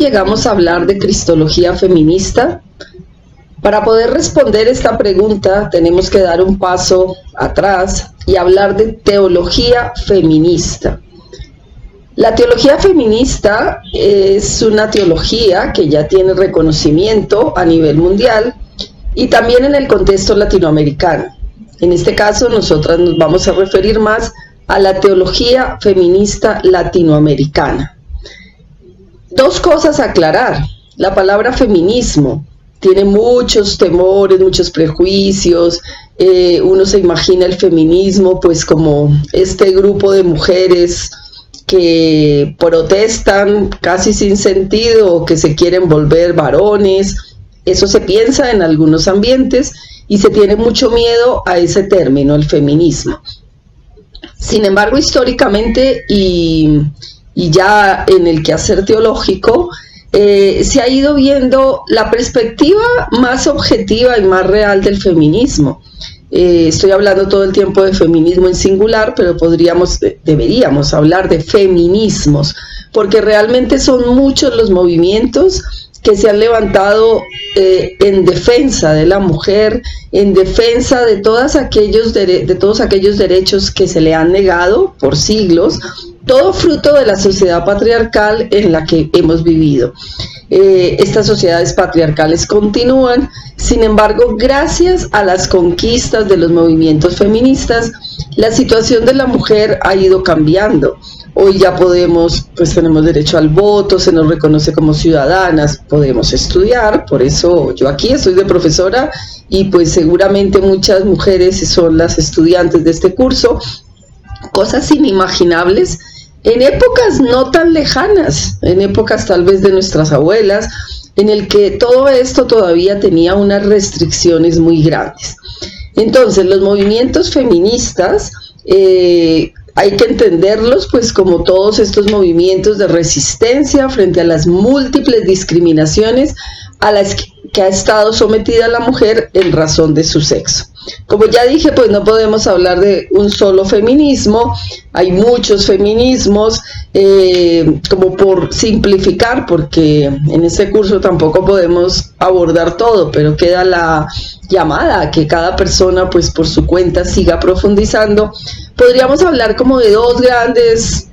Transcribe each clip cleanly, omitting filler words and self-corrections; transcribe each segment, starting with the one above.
llegamos a hablar de cristología feminista? Para poder responder esta pregunta tenemos que dar un paso atrás y hablar de teología feminista. La teología feminista es una teología que ya tiene reconocimiento a nivel mundial y también en el contexto latinoamericano. En este caso, nosotras nos vamos a referir más a la teología feminista latinoamericana. Dos cosas a aclarar. La palabra feminismo tiene muchos temores, muchos prejuicios. Uno se imagina el feminismo pues como este grupo de mujeres que protestan casi sin sentido o que se quieren volver varones. Eso se piensa en algunos ambientes y se tiene mucho miedo a ese término, el feminismo. Sin embargo, históricamente y ya en el quehacer teológico, se ha ido viendo la perspectiva más objetiva y más real del feminismo. Estoy hablando todo el tiempo de feminismo en singular, pero deberíamos hablar de feminismos, porque realmente son muchos los movimientos que se han levantado en defensa de la mujer, en defensa de todos aquellos derechos que se le han negado por siglos, todo fruto de la sociedad patriarcal en la que hemos vivido. Estas sociedades patriarcales continúan, sin embargo, gracias a las conquistas de los movimientos feministas, la situación de la mujer ha ido cambiando. Hoy ya tenemos derecho al voto, se nos reconoce como ciudadanas, podemos estudiar, por eso yo aquí estoy de profesora y pues seguramente muchas mujeres son las estudiantes de este curso. Cosas inimaginables en épocas no tan lejanas, en épocas tal vez de nuestras abuelas, en el que todo esto todavía tenía unas restricciones muy grandes. Entonces, los movimientos feministas hay que entenderlos pues como todos estos movimientos de resistencia frente a las múltiples discriminaciones a las que ha estado sometida la mujer en razón de su sexo. Como ya dije, pues no podemos hablar de un solo feminismo, hay muchos feminismos, como por simplificar, porque en este curso tampoco podemos abordar todo, pero queda la llamada a que cada persona pues por su cuenta siga profundizando. Podríamos hablar como de dos grandes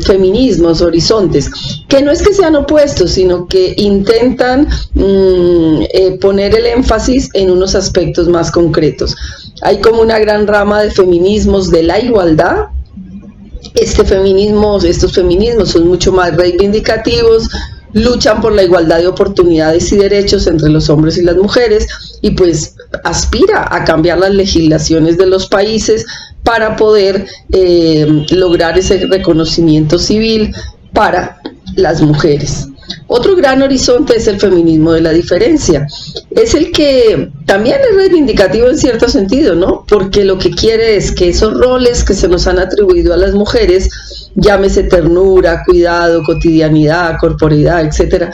feminismos, horizontes, que no es que sean opuestos, sino que intentan poner el énfasis en unos aspectos más concretos. Hay como una gran rama de feminismos de la igualdad. Estos feminismos son mucho más reivindicativos, luchan por la igualdad de oportunidades y derechos entre los hombres y las mujeres y pues aspira a cambiar las legislaciones de los países para poder lograr ese reconocimiento civil para las mujeres. Otro gran horizonte es el feminismo de la diferencia. Es el que también es reivindicativo en cierto sentido, ¿no? Porque lo que quiere es que esos roles que se nos han atribuido a las mujeres, llámese ternura, cuidado, cotidianidad, corporeidad, etcétera,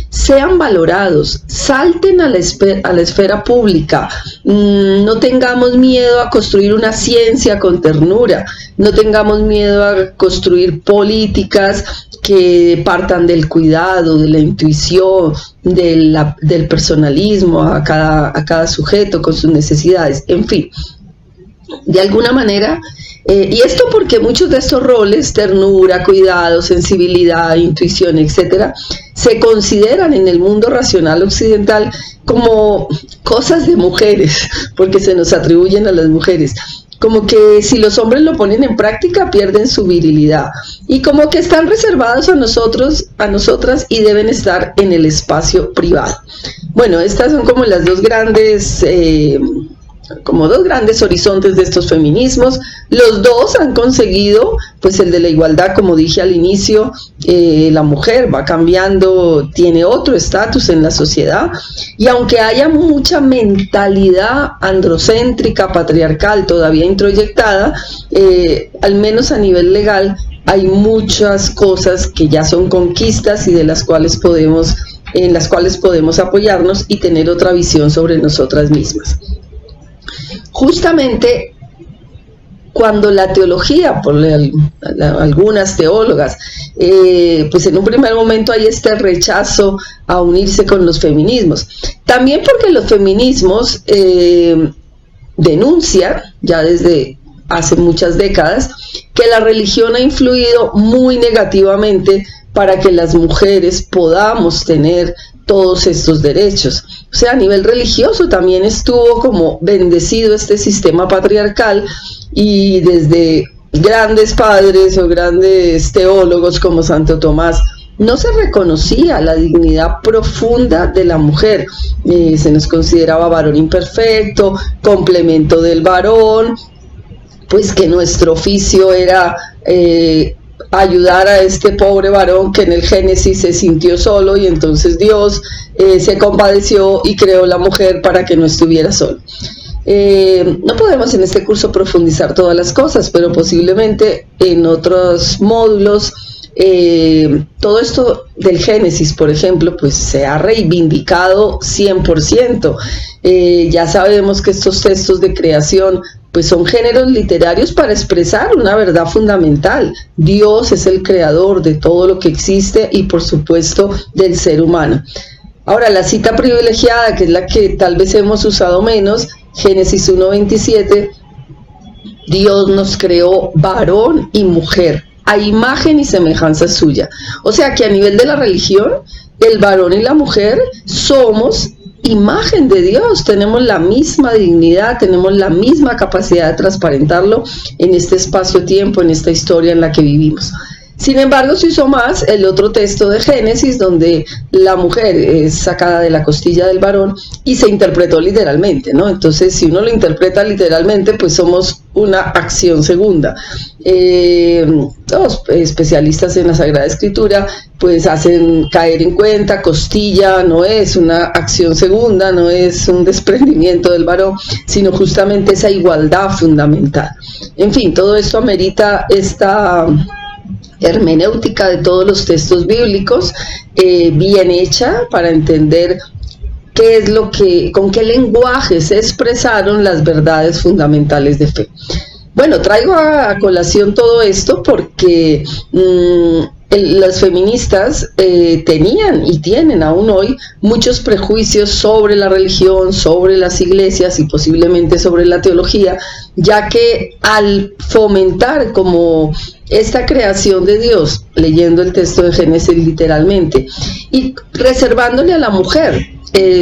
sean valorados, salten a la esfera pública. No tengamos miedo a construir una ciencia con ternura, no tengamos miedo a construir políticas que partan del cuidado, de la intuición, del personalismo a cada sujeto con sus necesidades, en fin. De alguna manera, y esto porque muchos de estos roles, ternura, cuidado, sensibilidad, intuición, etcétera, se consideran en el mundo racional occidental como cosas de mujeres, porque se nos atribuyen a las mujeres. Como que si los hombres lo ponen en práctica pierden su virilidad y como que están reservados a nosotras y deben estar en el espacio privado. Bueno, estas son como las dos grandes horizontes de estos feminismos. Los dos han conseguido, pues el de la igualdad, como dije al inicio, la mujer va cambiando, tiene otro estatus en la sociedad, y aunque haya mucha mentalidad androcéntrica, patriarcal todavía introyectada, al menos a nivel legal hay muchas cosas que ya son conquistas y en las cuales podemos apoyarnos y tener otra visión sobre nosotras mismas. Justamente cuando la teología, por algunas teólogas, pues en un primer momento hay este rechazo a unirse con los feminismos. También porque los feminismos denuncian, ya desde hace muchas décadas, que la religión ha influido muy negativamente para que las mujeres podamos tener todos estos derechos. O sea, a nivel religioso también estuvo como bendecido este sistema patriarcal, y desde grandes padres o grandes teólogos como Santo Tomás no se reconocía la dignidad profunda de la mujer. Se nos consideraba varón imperfecto, complemento del varón, pues que nuestro oficio era ayudar a este pobre varón que en el Génesis se sintió solo, y entonces Dios se compadeció y creó la mujer para que no estuviera solo. No podemos en este curso profundizar todas las cosas, pero posiblemente en otros módulos todo esto del Génesis, por ejemplo, pues se ha reivindicado 100%. Ya sabemos que estos textos de creación pues son géneros literarios para expresar una verdad fundamental. Dios es el creador de todo lo que existe y por supuesto del ser humano. Ahora, la cita privilegiada, que es la que tal vez hemos usado menos, Génesis 1:27, Dios nos creó varón y mujer, a imagen y semejanza suya. O sea que a nivel de la religión, el varón y la mujer somos imagen de Dios, tenemos la misma dignidad, tenemos la misma capacidad de transparentarlo en este espacio-tiempo, en esta historia en la que vivimos. Sin embargo, se usó más el otro texto de Génesis, donde la mujer es sacada de la costilla del varón y se interpretó literalmente, ¿no? Entonces, si uno lo interpreta literalmente, pues somos una acción segunda. Los especialistas en la Sagrada Escritura pues hacen caer en cuenta, costilla no es una acción segunda, no es un desprendimiento del varón, sino justamente esa igualdad fundamental. En fin, todo esto amerita esta hermenéutica de todos los textos bíblicos, bien hecha para entender qué es lo que, con qué lenguaje se expresaron las verdades fundamentales de fe. Bueno, traigo a colación todo esto porque las feministas tenían y tienen aún hoy muchos prejuicios sobre la religión, sobre las iglesias y posiblemente sobre la teología, ya que al fomentar como esta creación de Dios, leyendo el texto de Génesis literalmente, y reservándole a la mujer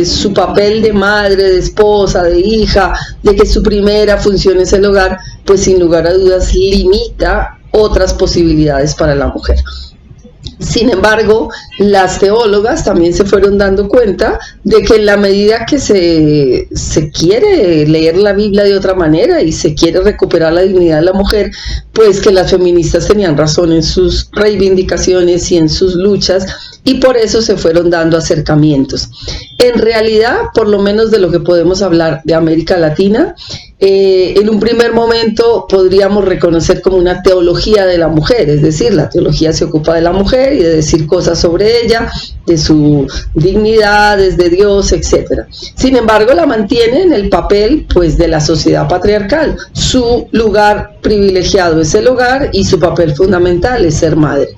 su papel de madre, de esposa, de hija, de que su primera función es el hogar, pues sin lugar a dudas limita otras posibilidades para la mujer. Sin embargo, las teólogas también se fueron dando cuenta de que en la medida que se quiere leer la Biblia de otra manera y se quiere recuperar la dignidad de la mujer, pues que las feministas tenían razón en sus reivindicaciones y en sus luchas, y por eso se fueron dando acercamientos. En realidad, por lo menos de lo que podemos hablar de América Latina, en un primer momento podríamos reconocer como una teología de la mujer, es decir, la teología se ocupa de la mujer y de decir cosas sobre ella, de su dignidad, desde Dios, etc. Sin embargo, la mantiene en el papel pues de la sociedad patriarcal. Su lugar privilegiado es el hogar y su papel fundamental es ser madre.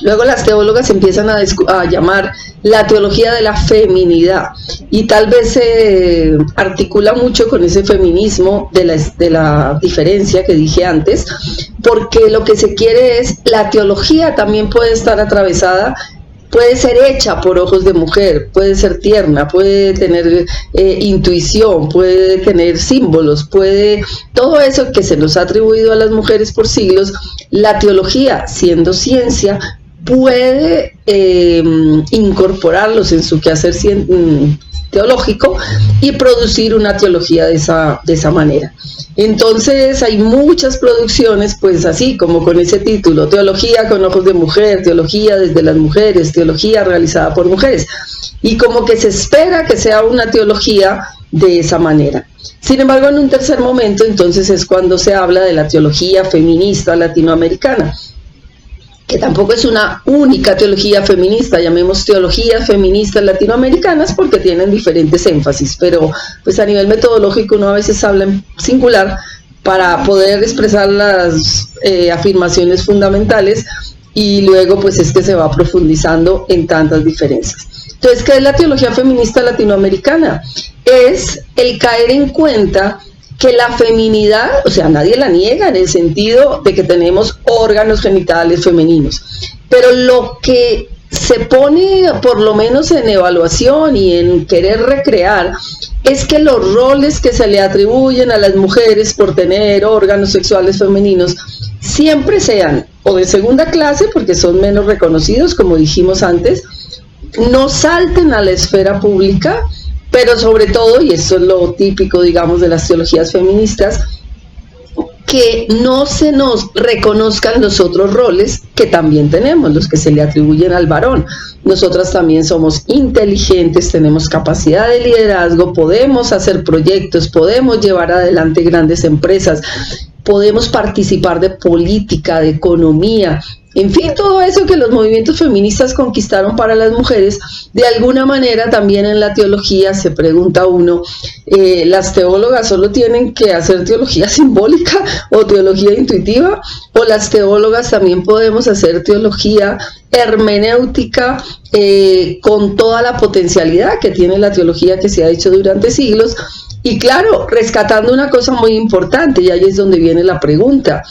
Luego las teólogas empiezan a llamar la teología de la feminidad, y tal vez se articula mucho con ese feminismo de la diferencia que dije antes, porque lo que se quiere es, la teología también puede estar atravesada, puede ser hecha por ojos de mujer, puede ser tierna, puede tener intuición, puede tener símbolos, puede, todo eso que se nos ha atribuido a las mujeres por siglos, la teología, siendo ciencia, puede incorporarlos en su quehacer teológico y producir una teología de esa manera. Entonces hay muchas producciones pues así como con ese título, teología con ojos de mujer, teología desde las mujeres, teología realizada por mujeres, y como que se espera que sea una teología de esa manera. Sin embargo, en un tercer momento entonces es cuando se habla de la teología feminista latinoamericana, que tampoco es una única teología feminista, llamemos teologías feministas latinoamericanas porque tienen diferentes énfasis, pero pues a nivel metodológico uno a veces habla en singular para poder expresar las afirmaciones fundamentales, y luego pues es que se va profundizando en tantas diferencias. Entonces, ¿qué es la teología feminista latinoamericana? Es el caer en cuenta que la feminidad, o sea, nadie la niega en el sentido de que tenemos órganos genitales femeninos, pero lo que se pone por lo menos en evaluación y en querer recrear es que los roles que se le atribuyen a las mujeres por tener órganos sexuales femeninos siempre sean o de segunda clase, porque son menos reconocidos, como dijimos antes, no salten a la esfera pública, pero sobre todo, y esto es lo típico, digamos, de las teologías feministas, que no se nos reconozcan los otros roles que también tenemos, los que se le atribuyen al varón. Nosotras también somos inteligentes, tenemos capacidad de liderazgo, podemos hacer proyectos, podemos llevar adelante grandes empresas, podemos participar de política, de economía, en fin, todo eso que los movimientos feministas conquistaron para las mujeres. De alguna manera también en la teología se pregunta uno, ¿las teólogas solo tienen que hacer teología simbólica o teología intuitiva? ¿O las teólogas también podemos hacer teología hermenéutica con toda la potencialidad que tiene la teología que se ha hecho durante siglos? Y claro, rescatando una cosa muy importante, y ahí es donde viene la pregunta: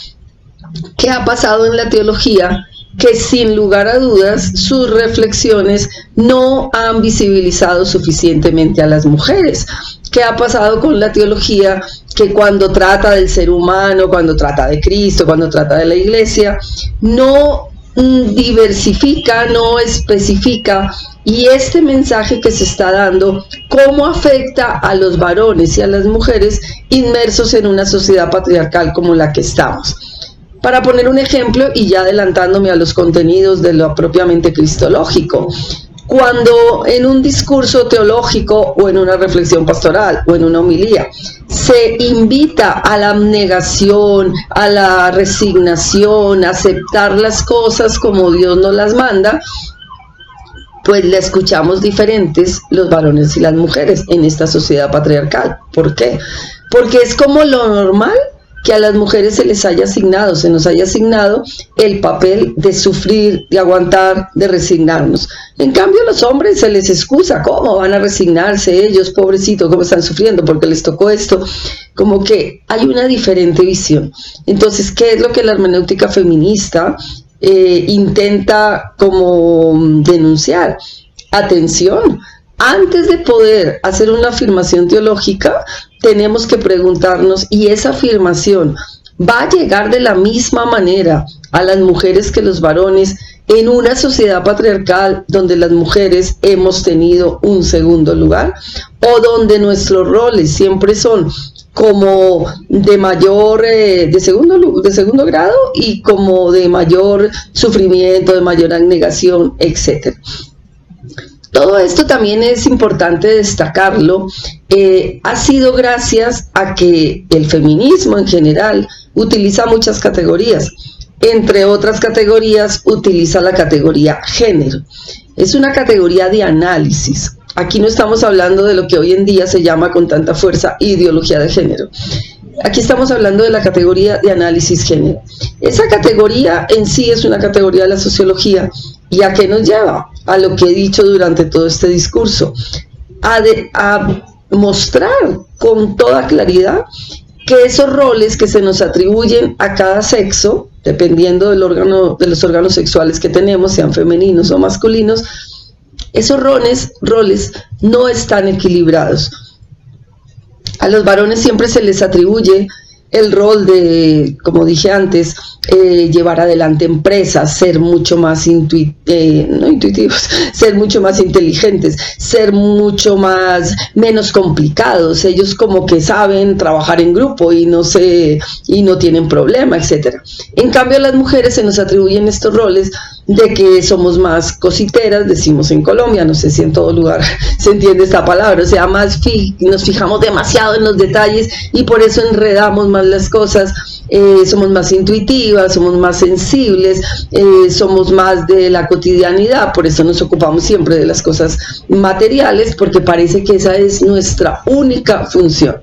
¿qué ha pasado en la teología? Que sin lugar a dudas sus reflexiones no han visibilizado suficientemente a las mujeres. ¿Qué ha pasado con la teología? Que cuando trata del ser humano, cuando trata de Cristo, cuando trata de la iglesia, no diversifica, no especifica, y este mensaje que se está dando, ¿cómo afecta a los varones y a las mujeres inmersos en una sociedad patriarcal como la que estamos? Para poner un ejemplo, y ya adelantándome a los contenidos de lo propiamente cristológico, cuando en un discurso teológico o en una reflexión pastoral o en una homilía se invita a la abnegación, a la resignación, a aceptar las cosas como Dios nos las manda, pues la escuchamos diferentes los varones y las mujeres en esta sociedad patriarcal. ¿Por qué? Porque es como lo normal que a las mujeres se les haya asignado, se nos haya asignado el papel de sufrir, de aguantar, de resignarnos. En cambio, a los hombres se les excusa, ¿cómo van a resignarse ellos, pobrecitos, cómo están sufriendo porque les tocó esto? Como que hay una diferente visión. Entonces, ¿qué es lo que la hermenéutica feminista intenta como denunciar? Atención, antes de poder hacer una afirmación teológica, tenemos que preguntarnos, ¿y esa afirmación va a llegar de la misma manera a las mujeres que los varones en una sociedad patriarcal donde las mujeres hemos tenido un segundo lugar, o donde nuestros roles siempre son como de mayor, de segundo grado, y como de mayor sufrimiento, de mayor abnegación, etcétera? Todo esto también es importante destacarlo, ha sido gracias a que el feminismo en general utiliza muchas categorías. Entre otras categorías utiliza la categoría género. Es una categoría de análisis. Aquí no estamos hablando de lo que hoy en día se llama con tanta fuerza ideología de género. Aquí estamos hablando de la categoría de análisis género. Esa categoría en sí es una categoría de la sociología. ¿Y a qué nos lleva? A lo que he dicho durante todo este discurso, a mostrar con toda claridad que esos roles que se nos atribuyen a cada sexo, dependiendo del órgano, de los órganos sexuales que tenemos, sean femeninos o masculinos, esos roles no están equilibrados. A los varones siempre se les atribuye el rol de, como dije antes, llevar adelante empresas, ser mucho más ser mucho más inteligentes, ser mucho menos complicados. Ellos como que saben trabajar en grupo y no tienen problema, etcétera. En cambio, a las mujeres se nos atribuyen estos roles de que somos más cositeras, decimos en Colombia, no sé si en todo lugar se entiende esta palabra, o sea, nos fijamos demasiado en los detalles y por eso enredamos más las cosas. Somos más intuitivas, somos más sensibles, somos más de la cotidianidad, por eso nos ocupamos siempre de las cosas materiales, porque parece que esa es nuestra única función.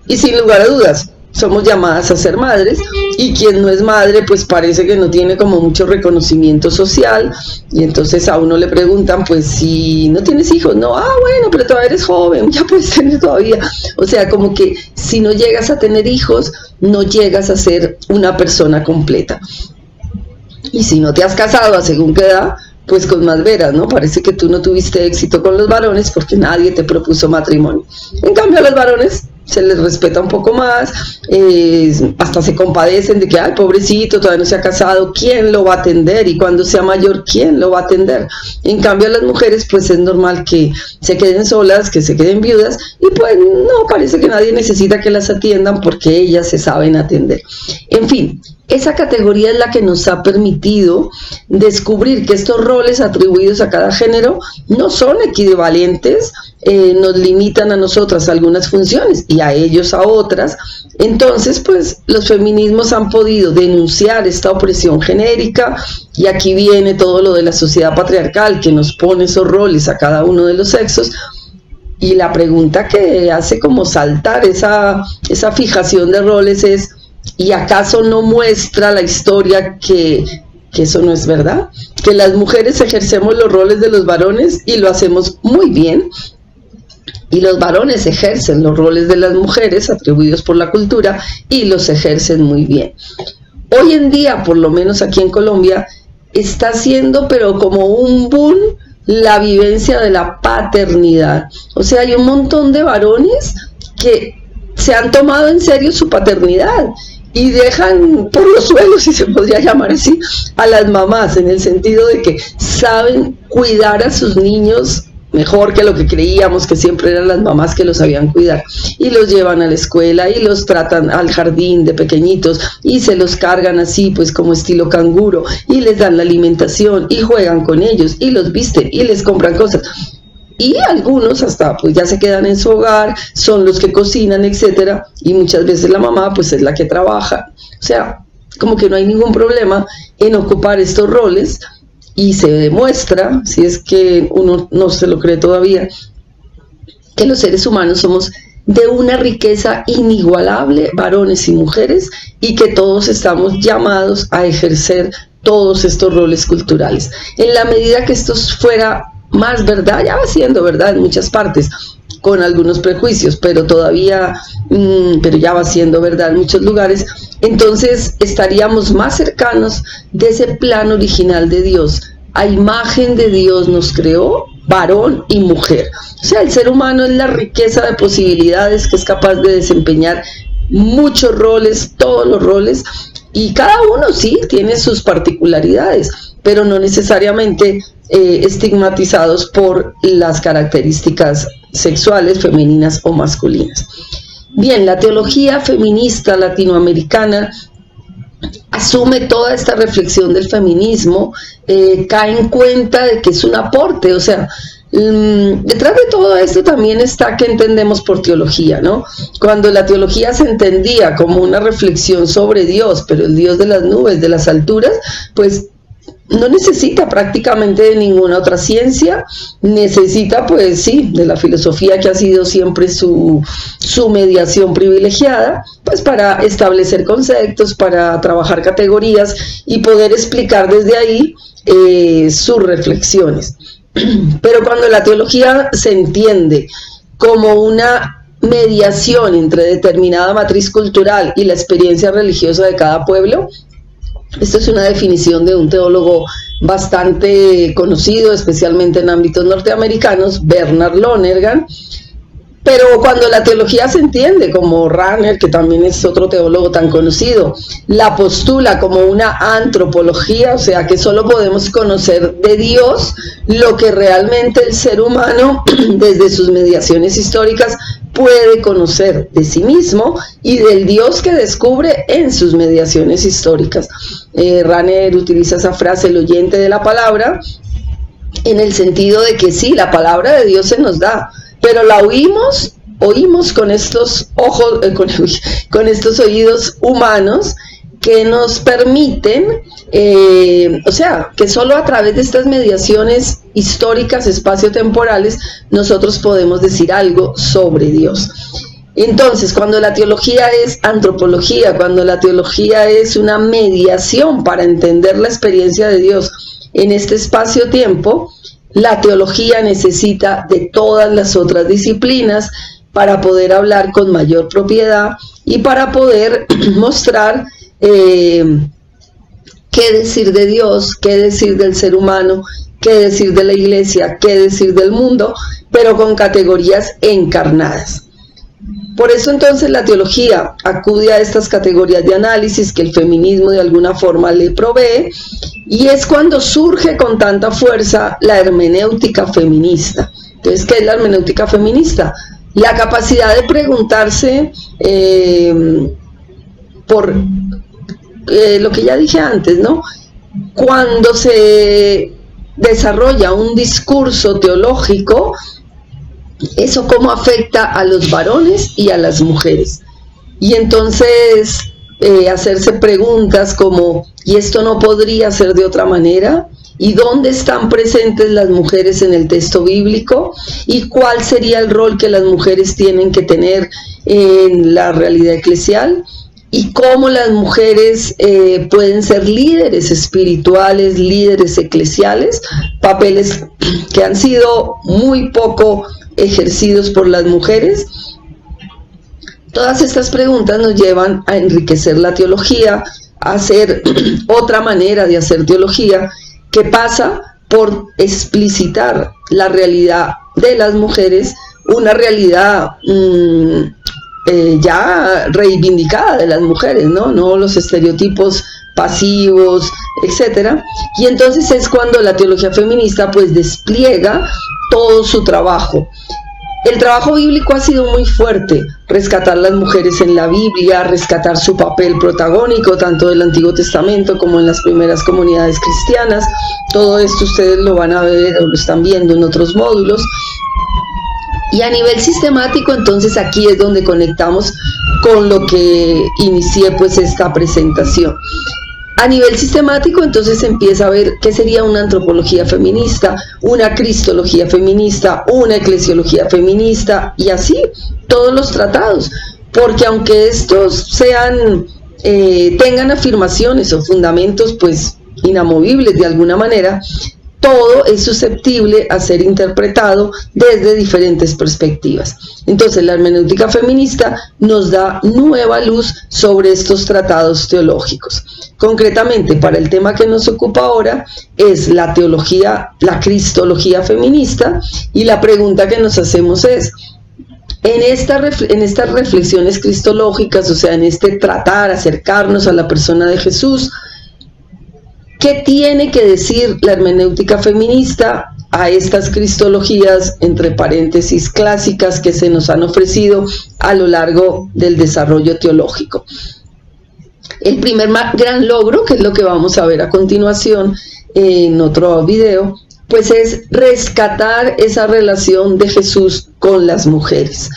Y sin lugar a dudas, somos llamadas a ser madres, y quien no es madre pues parece que no tiene como mucho reconocimiento social, y entonces a uno le preguntan, pues si no tienes hijos, no, bueno, pero todavía eres joven, ya puedes tener todavía, o sea, como que si no llegas a tener hijos, no llegas a ser una persona completa. Y si no te has casado a según qué edad, pues con más veras, ¿no? Parece que tú no tuviste éxito con los varones porque nadie te propuso matrimonio. En cambio a los varones se les respeta un poco más, hasta se compadecen de que, ay, pobrecito, todavía no se ha casado, ¿quién lo va a atender? Y cuando sea mayor, ¿quién lo va a atender? En cambio a las mujeres, pues es normal que se queden solas, que se queden viudas, y pues no, parece que nadie necesita que las atiendan porque ellas se saben atender. En fin, esa categoría es la que nos ha permitido descubrir que estos roles atribuidos a cada género no son equivalentes, nos limitan a nosotras algunas funciones y a ellos a otras. Entonces, pues los feminismos han podido denunciar esta opresión genérica, y aquí viene todo lo de la sociedad patriarcal que nos pone esos roles a cada uno de los sexos. Y la pregunta que hace como saltar esa fijación de roles es, ¿y acaso no muestra la historia que eso no es verdad? Que las mujeres ejercemos los roles de los varones y lo hacemos muy bien, y los varones ejercen los roles de las mujeres atribuidos por la cultura y los ejercen muy bien. Hoy en día, por lo menos aquí en Colombia, está siendo pero como un boom la vivencia de la paternidad. O sea, hay un montón de varones que se han tomado en serio su paternidad y dejan por los suelos, si se podría llamar así, a las mamás, en el sentido de que saben cuidar a sus niños mejor que lo que creíamos, que siempre eran las mamás que los sabían cuidar, y los llevan a la escuela y los tratan al jardín de pequeñitos y se los cargan así pues como estilo canguro, y les dan la alimentación y juegan con ellos y los visten y les compran cosas, y algunos hasta pues ya se quedan en su hogar, son los que cocinan, etcétera, y muchas veces la mamá pues es la que trabaja. O sea, como que no hay ningún problema en ocupar estos roles. Y se demuestra, si es que uno no se lo cree todavía, que los seres humanos somos de una riqueza inigualable, varones y mujeres, y que todos estamos llamados a ejercer todos estos roles culturales. En la medida que esto fuera más verdad, ya va siendo verdad en muchas partes, con algunos prejuicios, pero todavía, pero ya va siendo verdad en muchos lugares, entonces estaríamos más cercanos de ese plan original de Dios. A imagen de Dios nos creó varón y mujer. O sea, el ser humano es la riqueza de posibilidades que es capaz de desempeñar muchos roles, todos los roles, y cada uno sí tiene sus particularidades, pero no necesariamente estigmatizados por las características sexuales, femeninas o masculinas. Bien, la teología feminista latinoamericana asume toda esta reflexión del feminismo, cae en cuenta de que es un aporte, o sea, detrás de todo esto también está qué entendemos por teología, ¿no? Cuando la teología se entendía como una reflexión sobre Dios, pero el Dios de las nubes, de las alturas, pues no necesita prácticamente de ninguna otra ciencia, necesita pues sí, de la filosofía, que ha sido siempre su mediación privilegiada, pues para establecer conceptos, para trabajar categorías y poder explicar desde ahí sus reflexiones. Pero cuando la teología se entiende como una mediación entre determinada matriz cultural y la experiencia religiosa de cada pueblo, esto es una definición de un teólogo bastante conocido, especialmente en ámbitos norteamericanos, Bernard Lonergan. Pero cuando la teología se entiende, como Rahner, que también es otro teólogo tan conocido, la postula como una antropología, o sea que solo podemos conocer de Dios lo que realmente el ser humano, desde sus mediaciones históricas, puede conocer de sí mismo y del Dios que descubre en sus mediaciones históricas. Rahner utiliza esa frase, el oyente de la palabra, en el sentido de que sí, la palabra de Dios se nos da, pero la oímos con estos ojos, con estos oídos humanos que nos permiten, o sea, que solo a través de estas mediaciones históricas, espaciotemporales, nosotros podemos decir algo sobre Dios. Entonces, cuando la teología es antropología, cuando la teología es una mediación para entender la experiencia de Dios en este espacio-tiempo, la teología necesita de todas las otras disciplinas para poder hablar con mayor propiedad y para poder mostrar qué decir de Dios, qué decir del ser humano, qué decir de la iglesia, qué decir del mundo, pero con categorías encarnadas. Por eso entonces la teología acude a estas categorías de análisis que el feminismo de alguna forma le provee, y es cuando surge con tanta fuerza la hermenéutica feminista. Entonces, ¿qué es la hermenéutica feminista? La capacidad de preguntarse por lo que ya dije antes, ¿no? Cuando se desarrolla un discurso teológico, eso cómo afecta a los varones y a las mujeres. Y entonces hacerse preguntas como, ¿y esto no podría ser de otra manera? ¿Y dónde están presentes las mujeres en el texto bíblico? ¿Y cuál sería el rol que las mujeres tienen que tener en la realidad eclesial? ¿Y cómo las mujeres pueden ser líderes espirituales, líderes eclesiales? Papeles que han sido muy poco ejercidos por las mujeres. Todas estas preguntas nos llevan a enriquecer la teología, a hacer otra manera de hacer teología, que pasa por explicitar la realidad de las mujeres, una realidad ya reivindicada de las mujeres, no los estereotipos pasivos, etcétera. Y entonces es cuando la teología feminista pues despliega todo su trabajo. El trabajo bíblico ha sido muy fuerte, rescatar las mujeres en la Biblia, rescatar su papel protagónico, tanto del Antiguo Testamento como en las primeras comunidades cristianas. Todo esto ustedes lo van a ver o lo están viendo en otros módulos. Y a nivel sistemático, entonces aquí es donde conectamos con lo que inicié pues esta presentación. A nivel sistemático, entonces empieza a ver qué sería una antropología feminista, una cristología feminista, una eclesiología feminista, y así todos los tratados, porque aunque estos sean tengan afirmaciones o fundamentos pues inamovibles de alguna manera, todo es susceptible a ser interpretado desde diferentes perspectivas. Entonces la hermenéutica feminista nos da nueva luz sobre estos tratados teológicos. Concretamente, para el tema que nos ocupa ahora es la teología, la cristología feminista, y la pregunta que nos hacemos es, en estas reflexiones cristológicas, o sea, en este tratar, acercarnos a la persona de Jesús, ¿qué tiene que decir la hermenéutica feminista a estas cristologías, entre paréntesis, clásicas que se nos han ofrecido a lo largo del desarrollo teológico? El primer gran logro, que es lo que vamos a ver a continuación en otro video, pues es rescatar esa relación de Jesús con las mujeres.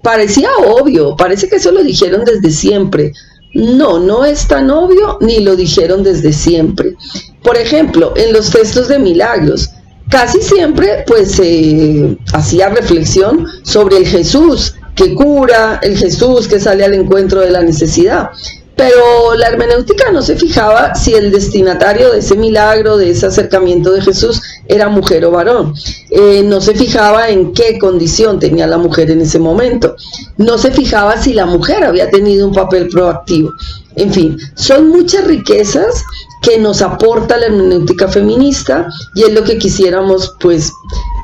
Parecía obvio, parece que eso lo dijeron desde siempre. No es tan obvio, ni lo dijeron desde siempre. Por ejemplo, en los textos de milagros, casi siempre pues se hacía reflexión sobre el Jesús que cura, el Jesús que sale al encuentro de la necesidad. Pero la hermenéutica no se fijaba si el destinatario de ese milagro, de ese acercamiento de Jesús, era mujer o varón. No se fijaba en qué condición tenía la mujer en ese momento. No se fijaba si la mujer había tenido un papel proactivo. En fin, son muchas riquezas que nos aporta la hermenéutica feminista, y es lo que quisiéramos pues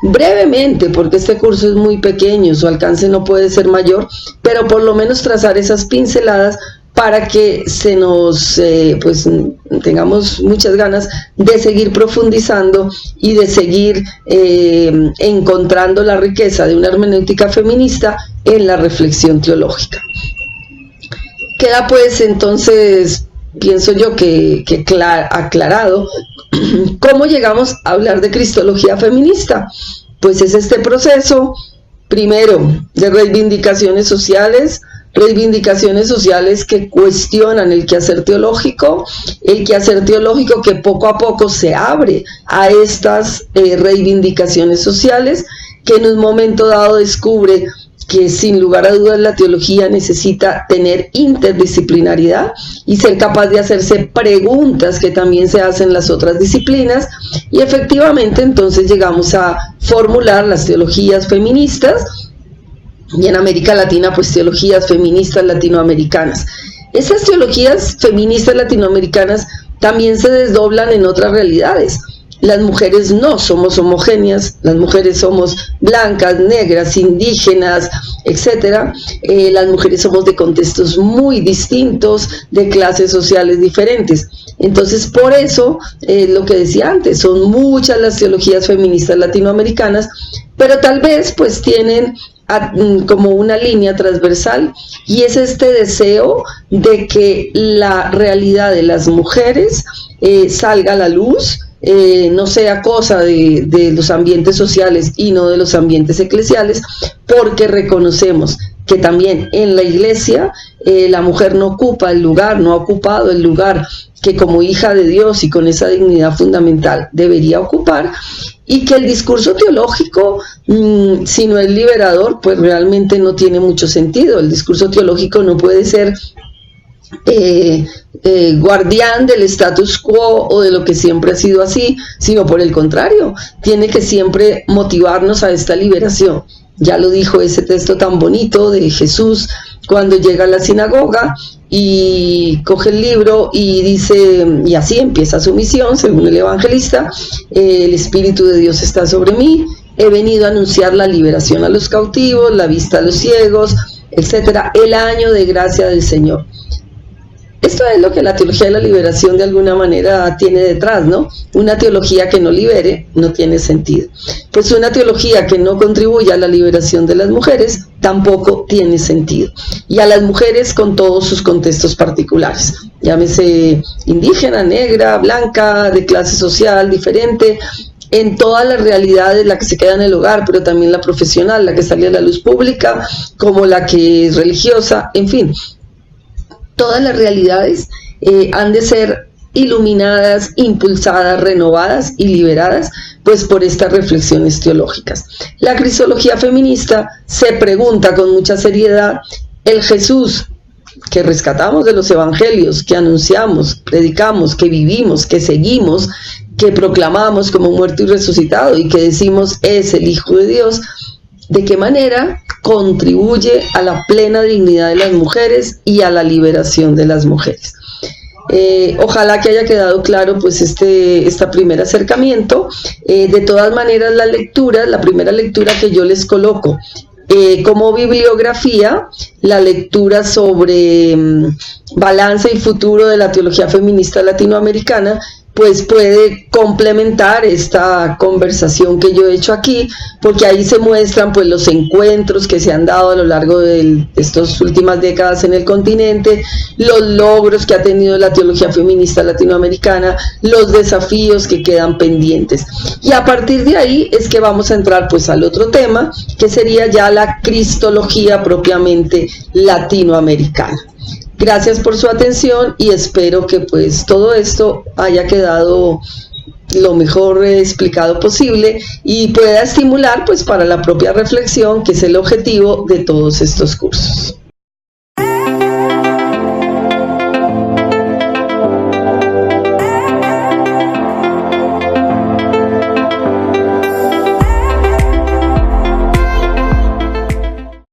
brevemente, porque este curso es muy pequeño, su alcance no puede ser mayor, pero por lo menos trazar esas pinceladas para que se nos, pues tengamos muchas ganas de seguir profundizando y de seguir encontrando la riqueza de una hermenéutica feminista en la reflexión teológica. Queda pues entonces, pienso yo que aclarado cómo llegamos a hablar de cristología feminista. Pues es este proceso, primero, de reivindicaciones sociales que cuestionan el quehacer teológico que poco a poco se abre a estas reivindicaciones sociales, que en un momento dado descubre que sin lugar a dudas la teología necesita tener interdisciplinariedad y ser capaz de hacerse preguntas que también se hacen las otras disciplinas, y efectivamente entonces llegamos a formular las teologías feministas, y en América Latina pues teologías feministas latinoamericanas. Esas teologías feministas latinoamericanas también se desdoblan en otras realidades. Las mujeres no somos homogéneas, las mujeres somos blancas, negras, indígenas, etcétera. Las mujeres somos de contextos muy distintos, de clases sociales diferentes. Entonces, por eso, lo que decía antes, son muchas las teologías feministas latinoamericanas, pero tal vez pues tienen como una línea transversal, y es este deseo de que la realidad de las mujeres salga a la luz, no sea cosa de los ambientes sociales y no de los ambientes eclesiales, porque reconocemos que también en la iglesia la mujer no ocupa el lugar, no ha ocupado el lugar que como hija de Dios y con esa dignidad fundamental debería ocupar, y que el discurso teológico, si no es liberador, pues realmente no tiene mucho sentido. El discurso teológico no puede ser guardián del status quo o de lo que siempre ha sido así, sino por el contrario, tiene que siempre motivarnos a esta liberación. Ya lo dijo ese texto tan bonito de Jesús cuando llega a la sinagoga y coge el libro y dice, y así empieza su misión según el evangelista: el Espíritu de Dios está sobre mí, he venido a anunciar la liberación a los cautivos, la vista a los ciegos, etcétera, el año de gracia del Señor. Esto es lo que la teología de la liberación de alguna manera tiene detrás, ¿no? Una teología que no libere no tiene sentido. Pues una teología que no contribuya a la liberación de las mujeres tampoco tiene sentido. Y a las mujeres con todos sus contextos particulares, llámese indígena, negra, blanca, de clase social diferente, en todas las realidades, la que se queda en el hogar, pero también la profesional, la que sale a la luz pública, como la que es religiosa, en fin. Todas las realidades han de ser iluminadas, impulsadas, renovadas y liberadas pues por estas reflexiones teológicas. La cristología feminista se pregunta con mucha seriedad: el Jesús que rescatamos de los evangelios, que anunciamos, predicamos, que vivimos, que seguimos, que proclamamos como muerto y resucitado y que decimos es el Hijo de Dios, ¿de qué manera contribuye a la plena dignidad de las mujeres y a la liberación de las mujeres? Ojalá que haya quedado claro pues este primer acercamiento. De todas maneras, la primera lectura que yo les coloco como bibliografía, la lectura sobre balance y futuro de la teología feminista latinoamericana, pues puede complementar esta conversación que yo he hecho aquí, porque ahí se muestran pues los encuentros que se han dado a lo largo de estas últimas décadas en el continente, los logros que ha tenido la teología feminista latinoamericana, los desafíos que quedan pendientes. Y a partir de ahí es que vamos a entrar pues al otro tema, que sería ya la cristología propiamente latinoamericana. Gracias por su atención y espero que pues todo esto haya quedado lo mejor explicado posible y pueda estimular pues para la propia reflexión, que es el objetivo de todos estos cursos.